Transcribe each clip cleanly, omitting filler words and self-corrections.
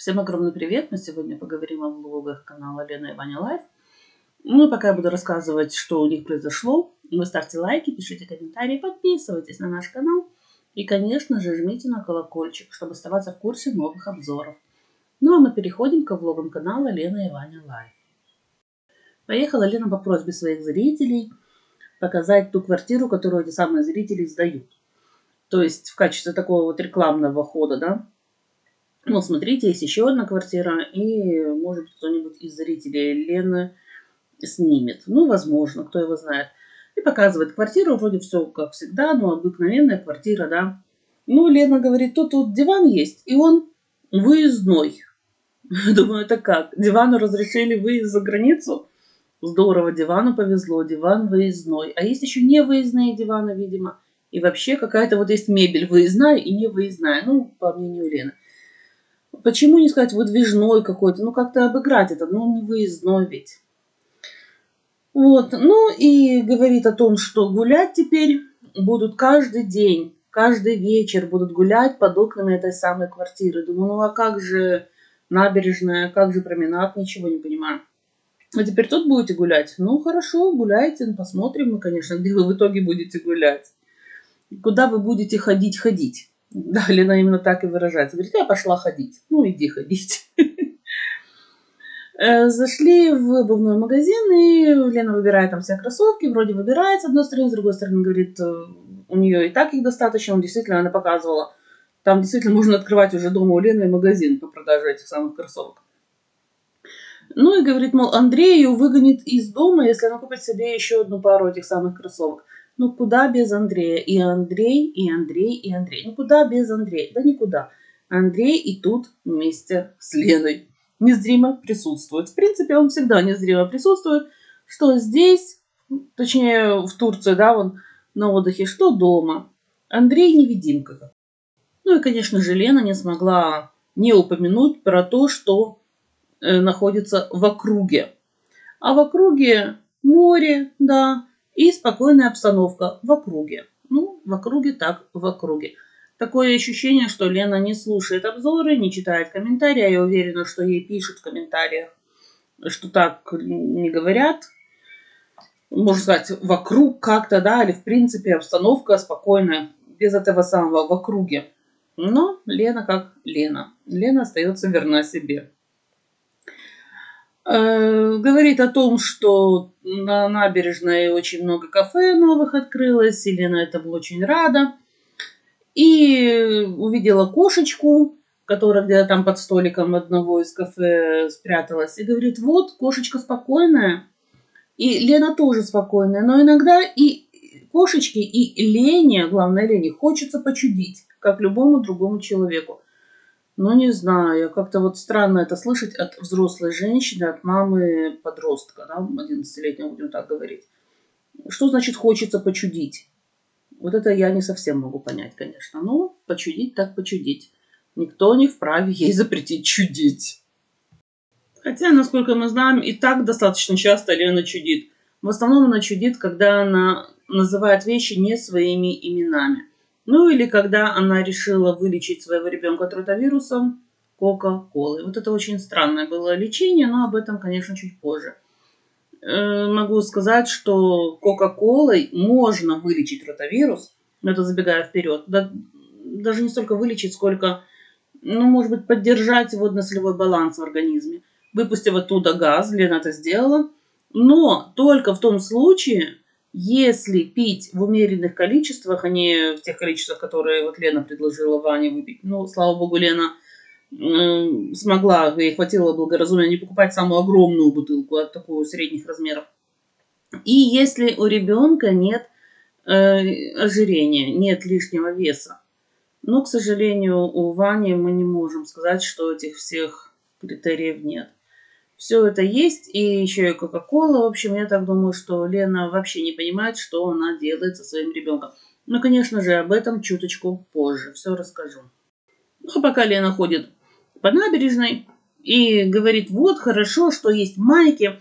Всем огромный привет! Мы сегодня поговорим о влогах канала Лена и Ваня Лайф. Ну и пока я буду рассказывать, что у них произошло, вы ставьте лайки, пишите комментарии, подписывайтесь на наш канал. И, конечно же, жмите на колокольчик, чтобы оставаться в курсе новых обзоров. Ну а мы переходим к влогам канала Лена и Ваня Лайф. Поехала Лена по просьбе своих зрителей показать ту квартиру, которую эти самые зрители сдают. То есть в качестве такого вот рекламного хода, да. Ну, смотрите, есть еще одна квартира, и, может быть, кто-нибудь из зрителей Лены снимет. Ну, возможно, кто его знает. И показывает квартиру, вроде все как всегда, ну, обыкновенная квартира, да. Ну, Лена говорит, тут диван есть, и он выездной. Думаю, это как? Дивану разрешили выезд за границу? Здорово, дивану повезло, диван выездной. А есть еще не выездные диваны, видимо. И вообще какая-то вот есть мебель выездная и не выездная, ну, по мнению Лены. Почему не сказать выдвижной какой-то? Ну, как-то обыграть это. Ну, не выездной ведь. Вот. Ну, и говорит о том, что гулять теперь будут каждый день. Каждый вечер будут гулять под окнами этой самой квартиры. Думаю, ну, а как же набережная, как же променад? Ничего не понимаю. А теперь тут будете гулять? Ну, хорошо, гуляйте. Посмотрим мы, конечно, где вы в итоге будете гулять. Куда вы будете ходить. Да, Лена именно так и выражается. Говорит, я пошла ходить. Ну, иди ходить. Зашли в обувной магазин, и Лена выбирает там все кроссовки. Вроде выбирает с одной стороны, с другой стороны, говорит, у нее и так их достаточно. Действительно, она показывала. Там действительно можно открывать уже дома у Лены магазин по продаже этих самых кроссовок. Ну и говорит, мол, Андрей ее выгонит из дома, если она купит себе еще одну пару этих самых кроссовок. Ну, куда без Андрея? И Андрей, и Андрей, и Андрей. Ну, куда без Андрея? Да никуда. Андрей и тут вместе с Леной незримо присутствует. В принципе, он всегда незримо присутствует. Что здесь, точнее, в Турции, да, он на отдыхе, что дома. Андрей невидимка. Ну и, конечно же, Лена не смогла не упомянуть про то, что находится в округе. А в округе море, да, и спокойная обстановка в округе. Ну, в округе так, в округе. Такое ощущение, что Лена не слушает обзоры, не читает комментарии. Я уверена, что ей пишут в комментариях, что так не говорят. Можно сказать, вокруг как-то, да, или в принципе обстановка спокойная, без этого самого в округе. Но Лена как Лена. Лена остается верна себе. Говорит о том, что на набережной очень много кафе новых открылось. И Лена этому очень рада. И увидела кошечку, которая где-то там под столиком одного из кафе спряталась. И говорит, вот, кошечка спокойная. И Лена тоже спокойная. Но иногда и кошечке, и Лене, главное Лене, хочется почудить, как любому другому человеку. Ну, не знаю, как-то вот странно это слышать от взрослой женщины, от мамы подростка, да, 11-летнего, будем так говорить. Что значит хочется почудить? Вот это я не совсем могу понять, конечно. Но почудить так почудить. Никто не вправе ей запретить чудить. Хотя, насколько мы знаем, и так достаточно часто Лена чудит. В основном она чудит, когда она называет вещи не своими именами. Ну или когда она решила вылечить своего ребенка от ротавирусом Кока-Колой. Вот это очень странное было лечение, но об этом, конечно, чуть позже. Могу сказать, что Кока-Колой можно вылечить ротавирус. Это забегая вперед. Даже не столько вылечить, сколько, ну, может быть, поддержать водно-солевой баланс в организме. Выпустив оттуда газ, Лена это сделала. Но только в том случае, если пить в умеренных количествах, а не в тех количествах, которые вот Лена предложила Ване выпить. Ну, слава богу, Лена смогла, ей хватило благоразумия не покупать самую огромную бутылку, а такую средних размеров. И если у ребенка нет ожирения, нет лишнего веса. Но, к сожалению, у Вани мы не можем сказать, что этих всех критериев нет. Все это есть, и еще и Кока-Кола. В общем, я так думаю, что Лена вообще не понимает, что она делает со своим ребенком. Но, конечно же, об этом чуточку позже. Все расскажу. Ну, а пока Лена ходит по набережной и говорит, вот, хорошо, что есть майки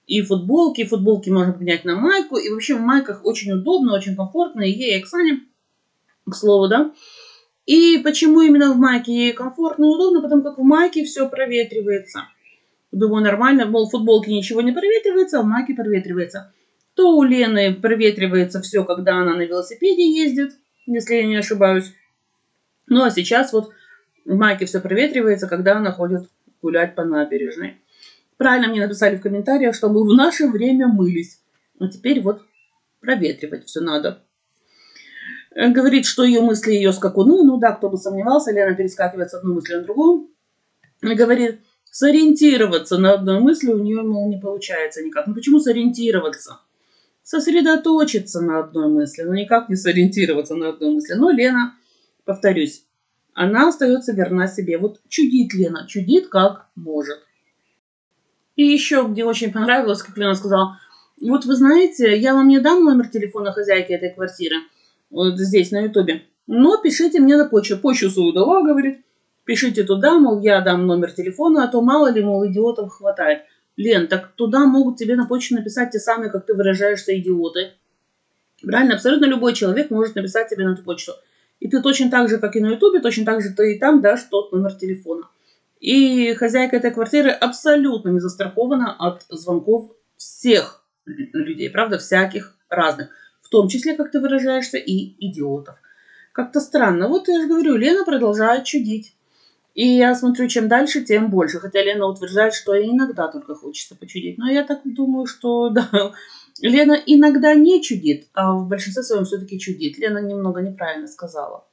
и футболки. Футболки можно поменять на майку. И вообще в майках очень удобно, очень комфортно. И ей, и Оксане, к слову, да, И почему именно в майке ей комфортно и удобно? Потому как в майке все проветривается. Думаю, нормально, мол, в футболке ничего не проветривается, а в майке проветривается. То у Лены проветривается все, когда она на велосипеде ездит, если я не ошибаюсь. Ну, а сейчас вот в майке все проветривается, когда она ходит гулять по набережной. Правильно мне написали в комментариях, что мы в наше время мылись. А теперь вот проветривать все надо. Говорит, что ее мысли ее скакуны. Ну да, кто бы сомневался, Лена перескакивает с одной мысли на другую. И говорит, сориентироваться на одной мысли у нее, мол, не получается никак. Ну почему сориентироваться? Сосредоточиться на одной мысли, но никак не сориентироваться на одной мысли. Но Лена, повторюсь, она остается верна себе. Вот чудит Лена, чудит как может. И еще, где очень понравилось, как Лена сказала, вот вы знаете, я вам не дам номер телефона хозяйки этой квартиры, вот здесь на ютубе, но пишите мне на почту. Почту свою дала, говорит, пишите туда, мол, я дам номер телефона, а то мало ли, мол, идиотов хватает. Лен, так туда могут тебе на почту написать те самые, как ты выражаешься, идиоты. Правильно, абсолютно любой человек может написать тебе на эту почту. И ты точно так же, как и на ютубе, точно так же ты и там дашь тот номер телефона. И хозяйка этой квартиры абсолютно не застрахована от звонков всех людей, правда, всяких разных. В том числе, как ты выражаешься, и идиотов. Как-то странно. Вот я же говорю, Лена продолжает чудить. И я смотрю, чем дальше, тем больше. Хотя Лена утверждает, что иногда только хочется почудить. Но я так думаю, что да, Лена иногда не чудит, а в большинстве своем все-таки чудит. Лена немного неправильно сказала.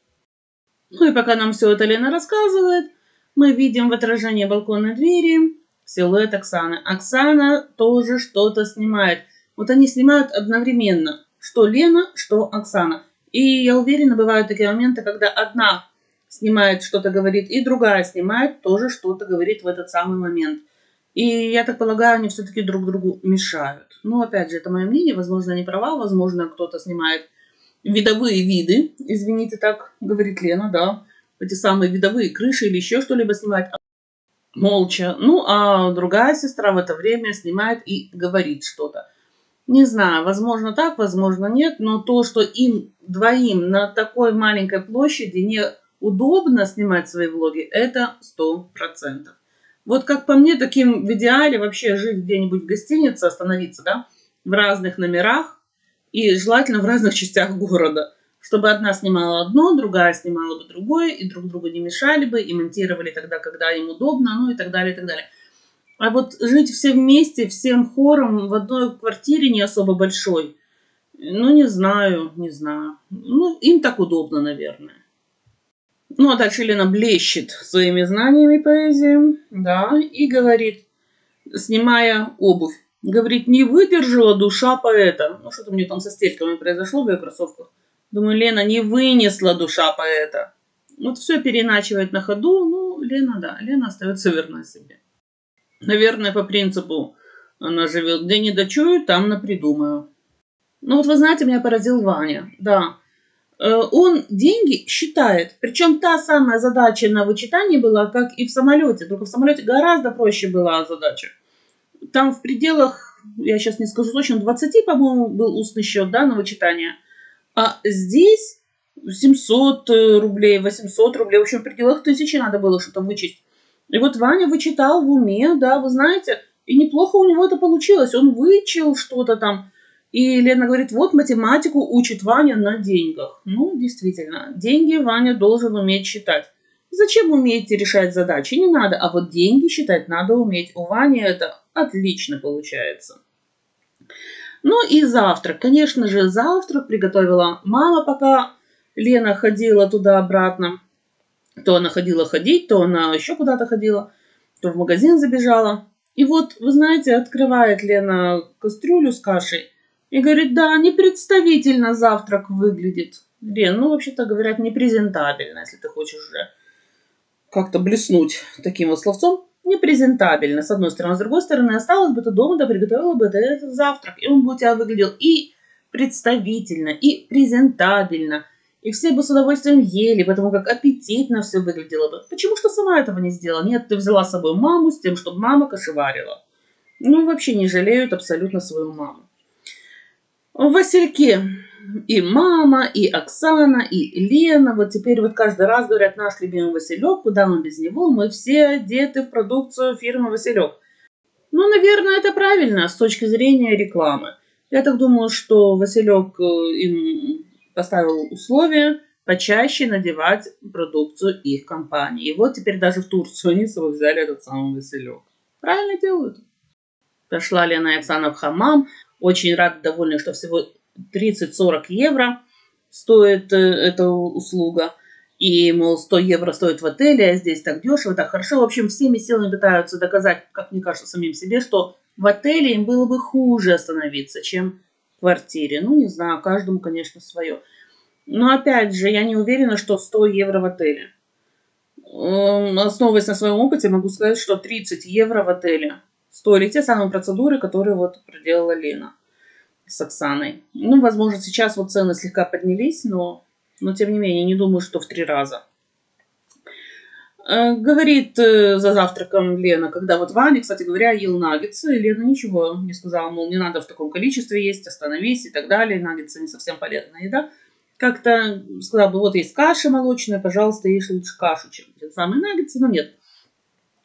Ну и пока нам все это Лена рассказывает, мы видим в отражении балконной двери силуэт Оксаны. Оксана тоже что-то снимает. Вот они снимают одновременно. Что Лена, что Оксана. И я уверена, бывают такие моменты, когда одна снимает, что-то говорит, и другая снимает, тоже что-то говорит в этот самый момент. И я так полагаю, они все-таки друг другу мешают. Но опять же, это мое мнение, возможно, не права, возможно, кто-то снимает видовые виды, извините, так говорит Лена, да, эти самые видовые крыши или еще что-либо снимать молча. Ну, а другая сестра в это время снимает и говорит что-то. Не знаю, возможно так, возможно нет, но то, что им двоим на такой маленькой площади неудобно снимать свои влоги, это 100%. Вот как по мне, таким в идеале вообще жить где-нибудь в гостинице, остановиться, да, в разных номерах и желательно в разных частях города, чтобы одна снимала одно, другая снимала бы другое, и друг другу не мешали бы, и монтировали тогда, когда им удобно, ну и так далее, и так далее. А вот жить все вместе, всем хором в одной квартире не особо большой, ну не знаю, не знаю. Ну, им так удобно, наверное. Ну, а дальше Лена блещет своими знаниями поэзии, да, и говорит, снимая обувь, говорит, не выдержала душа поэта. Ну, что-то мне там со стельками произошло в ее кроссовках. Думаю, Лена не вынесла душа поэта. Вот все переначивает на ходу. Ну, Лена, да, Лена остается верна себе. Наверное, по принципу, она живет где не дочую, там напридумаю. Ну, вот вы знаете, меня поразил Ваня, да. Он деньги считает. Причем та самая задача на вычитании была, как и в самолете. Только в самолете гораздо проще была задача. Там в пределах, я сейчас не скажу точно, 20, по-моему, был устный счет, да, на вычитание. А здесь 700 рублей, 800 рублей, в общем, в пределах 1000 надо было что-то вычесть. И вот Ваня вычитал в уме, да, вы знаете, и неплохо у него это получилось. Он вычел что-то там. И Лена говорит, вот математику учит Ваня на деньгах. Ну, действительно, деньги Ваня должен уметь считать. Зачем умеете решать задачи? Не надо. А вот деньги считать надо уметь. У Вани это отлично получается. Ну и завтрак. Конечно же, завтрак приготовила мама, пока Лена ходила туда-обратно. То она ходила ходить, то она еще куда-то ходила, то в магазин забежала. И вот, вы знаете, открывает Лена кастрюлю с кашей и говорит, да, непредставительно завтрак выглядит. Лен, ну, вообще-то говорят, непрезентабельно, если ты хочешь уже как-то блеснуть таким вот словцом. Непрезентабельно, с одной стороны. С другой стороны, осталось бы ты дома, да приготовила бы ты этот завтрак. И он бы у тебя выглядел и представительно, и презентабельно. И все бы с удовольствием ели, потому как аппетитно все выглядело бы. Почему что сама этого не сделала? Нет, ты взяла с собой маму с тем, чтобы мама кашеварила. Ну, вообще не жалеют абсолютно свою маму. В Васильке И мама, и Оксана, и Лена. Вот теперь вот каждый раз говорят, наш любимый Василек, куда мы без него? Мы все одеты в продукцию фирмы Василек. Ну, наверное, это правильно с точки зрения рекламы. Я так думаю, что Василек им поставил условие почаще надевать продукцию их компании. И вот теперь даже в Турцию они с собой взяли этот самый Василек. Правильно делают. Пошла Лена и Оксана в хамам. Очень рада, довольна, что всего 30-40 евро стоит эта услуга. И, мол, 100 евро стоит в отеле, а здесь так дешево, так хорошо. В общем, всеми силами пытаются доказать, как мне кажется, самим себе, что в отеле им было бы хуже остановиться, чем в квартире. Ну, не знаю, каждому, конечно, свое. Но, опять же, я не уверена, что 100 евро в отеле. Основываясь на своем опыте, могу сказать, что 30 евро в отеле стоили те самые процедуры, которые вот проделала Лена с Оксаной. Ну, возможно, сейчас вот цены слегка поднялись, но тем не менее, не думаю, что в 3 раза. Говорит за завтраком Лена, когда вот Ваня, кстати говоря, ел наггетсы, Лена ничего не сказала, мол, не надо в таком количестве есть, остановись и так далее, наггетсы не совсем полезная еда. Как-то сказала бы, вот есть каша молочная, пожалуйста, ешь лучше кашу, чем те самые наггетсы, но нет.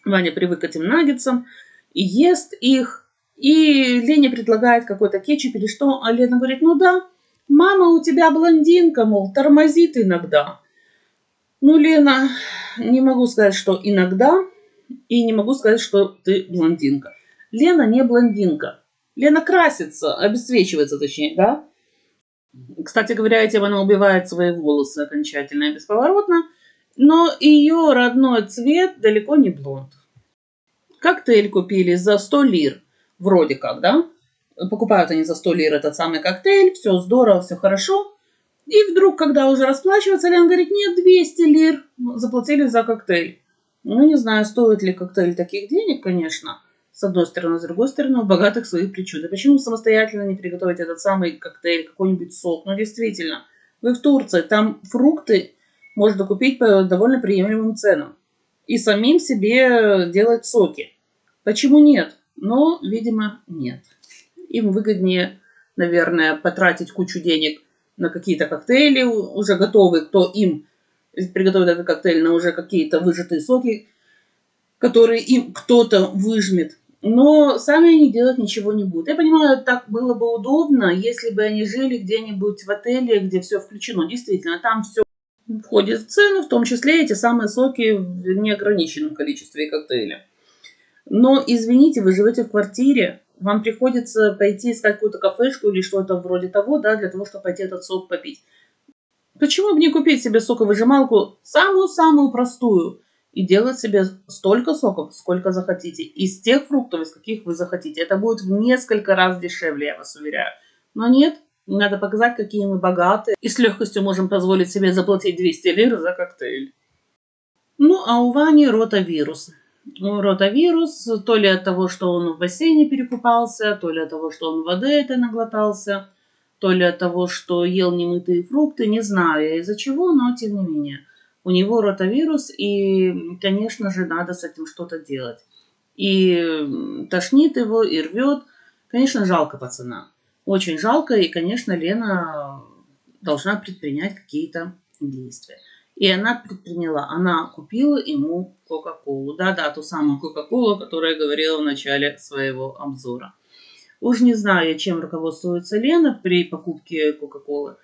Ваня привык к этим наггетсам и ест их, и Лене предлагает какой-то кетчуп или что, а Лена говорит, ну да, мама у тебя блондинка, мол, тормозит иногда. Ну, Лена, не могу сказать, что иногда, и не могу сказать, что ты блондинка. Лена не блондинка. Лена красится, обесцвечивается точнее, да? Кстати говоря, этим она убивает свои волосы окончательно и бесповоротно, но ее родной цвет далеко не блонд. Коктейль купили за 100 лир, вроде как, да? Покупают они за 100 лир этот самый коктейль, все здорово, все хорошо. И вдруг, когда уже расплачиваться, Лена говорит, нет, 200 лир заплатили за коктейль. Ну, не знаю, стоит ли коктейль таких денег, конечно, с одной стороны, с другой стороны, у богатых своих причуд. А почему самостоятельно не приготовить этот самый коктейль, какой-нибудь сок? Ну, действительно, вы в Турции, там фрукты можно купить по довольно приемлемым ценам. И самим себе делать соки. Почему нет? Но, видимо, нет. Им выгоднее, наверное, потратить кучу денег на какие-то коктейли уже готовые, кто им приготовит этот коктейль на уже какие-то выжатые соки, которые им кто-то выжмет. Но сами они делать ничего не будут. Я понимаю, так было бы удобно, если бы они жили где-нибудь в отеле, где все включено. Действительно, там все входит в цену, в том числе эти самые соки в неограниченном количестве коктейля. Но, извините, вы живете в квартире, вам приходится пойти искать какую-то кафешку или что-то вроде того, да, для того, чтобы пойти этот сок попить. Почему бы не купить себе соковыжималку самую-самую простую и делать себе столько соков, сколько захотите, из тех фруктов, из каких вы захотите. Это будет в несколько раз дешевле, я вас уверяю. Но нет, надо показать, какие мы богатые, и с легкостью можем позволить себе заплатить 200 лир за коктейль. Ну, а у Вани ротавирус. Ротавирус то ли от того, что он в бассейне перекупался, то ли от того, что он воды этой наглотался, то ли от того, что ел немытые фрукты, не знаю из-за чего, но тем не менее. У него ротавирус, и, конечно же, надо с этим что-то делать. И тошнит его, и рвет. Конечно, жалко пацана. Очень жалко, и, конечно, Лена должна предпринять какие-то действия. И она предприняла. Она купила ему Кока-Колу. Да-да, ту самую Кока-Колу, которую я говорила в начале своего обзора. Уж не знаю, чем руководствуется Лена при покупке Кока-Колы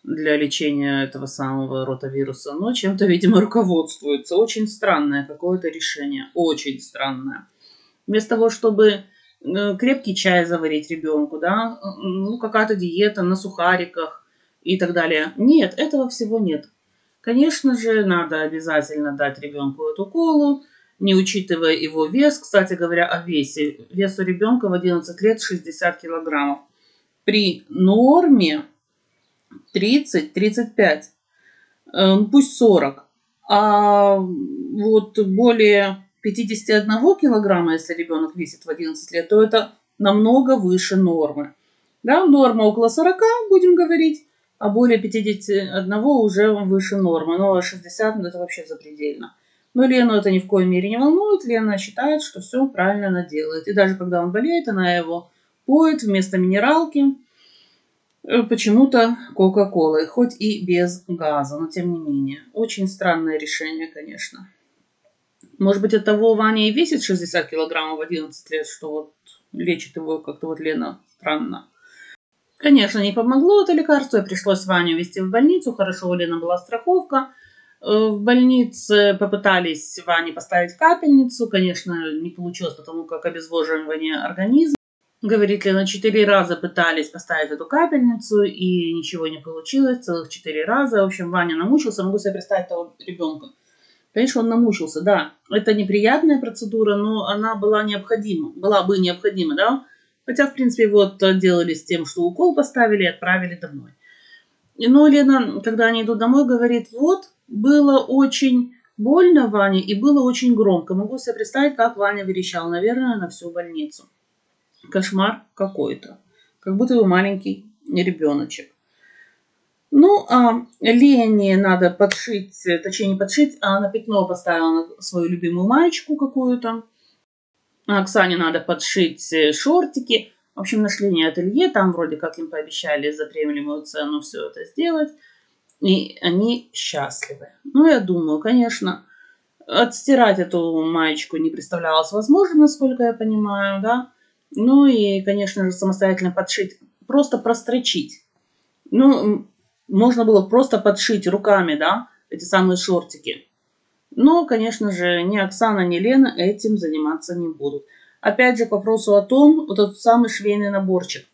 для лечения этого самого ротавируса, но чем-то, видимо, руководствуется. Очень странное какое-то решение. Очень странное. Вместо того, чтобы крепкий чай заварить ребенку, да, ну, какая-то диета на сухариках и так далее. Нет, этого всего нет. Конечно же, надо обязательно дать ребенку эту колу, не учитывая его вес. Кстати говоря, о весе. Вес у ребенка в 11 лет 60 килограммов. При норме 30-35, пусть 40. А вот более 51 килограмма, если ребенок весит в 11 лет, то это намного выше нормы. Да, норма около 40, будем говорить, а более 51 уже выше нормы. Но 60 это вообще запредельно. Но Лену это ни в коей мере не волнует. Лена считает, что все правильно она делает. И даже когда он болеет, она его поет вместо минералки. почему-то Кока-Колой, хоть и без газа, но тем не менее. Очень странное решение, конечно. Может быть, от того Ваня и весит 60 килограммов в 11 лет, что вот лечит его как-то вот Лена странно. Конечно, не помогло это лекарство, и пришлось Ваню везти в больницу. Хорошо, у Лены была страховка. В больнице попытались Ване поставить капельницу. Конечно, не получилось, потому как обезвоживание организма. Говорит Лена, 4 раза пытались поставить эту капельницу, и ничего не получилось, целых 4 раза. В общем, Ваня намучился. Могу себе представить того ребенка. Конечно, он намучился, да. Это неприятная процедура, но она была необходима. Была бы необходима, да. Хотя, в принципе, вот делали с тем, что укол поставили и отправили домой. Но Лена, когда они идут домой, говорит, вот, было очень больно Ване и было очень громко. Могу себе представить, как Ваня верещал, наверное, на всю больницу. Кошмар какой-то. Как будто бы маленький ребеночек. Ну, а Лене надо подшить, точнее не подшить, а на пятно поставила свою любимую маечку какую-то. А Оксане надо подшить шортики. В общем, нашли не ателье, там вроде как им пообещали за приемлемую цену все это сделать. И они счастливы. Ну, я думаю, конечно, отстирать эту маечку не представлялось возможным, насколько я понимаю, да. Ну и, конечно же, самостоятельно подшить, просто прострочить. Ну, можно было просто подшить руками, да, эти самые шортики. Но, конечно же, ни Оксана, ни Лена этим заниматься не будут. Опять же, к вопросу о том, вот этот самый швейный наборчик.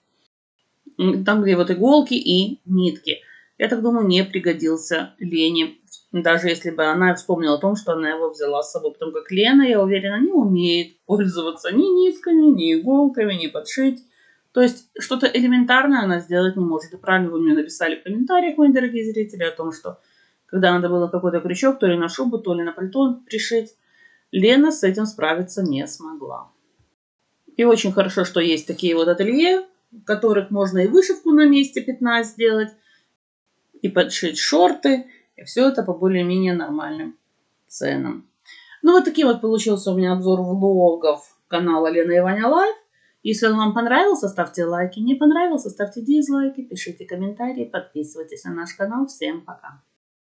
Там, где вот иголки и нитки. Я так думаю, не пригодился Лене. Даже если бы она вспомнила о том, что она его взяла с собой. Потому как Лена, я уверена, не умеет пользоваться ни нитками, ни иголками, ни подшить. То есть что-то элементарное она сделать не может. И правильно вы мне написали в комментариях, мои дорогие зрители, о том, что когда надо было какой-то крючок, то ли на шубу, то ли на пальто пришить, Лена с этим справиться не смогла. И очень хорошо, что есть такие вот ателье, в которых можно и вышивку на месте пятна сделать, и подшить шорты, и все это по более-менее нормальным ценам. Ну, вот такие вот получился у меня обзор влогов канала Лена и Ваня Лайф. Если он вам понравился, ставьте лайки. Не понравился, ставьте дизлайки, пишите комментарии, подписывайтесь на наш канал. Всем пока!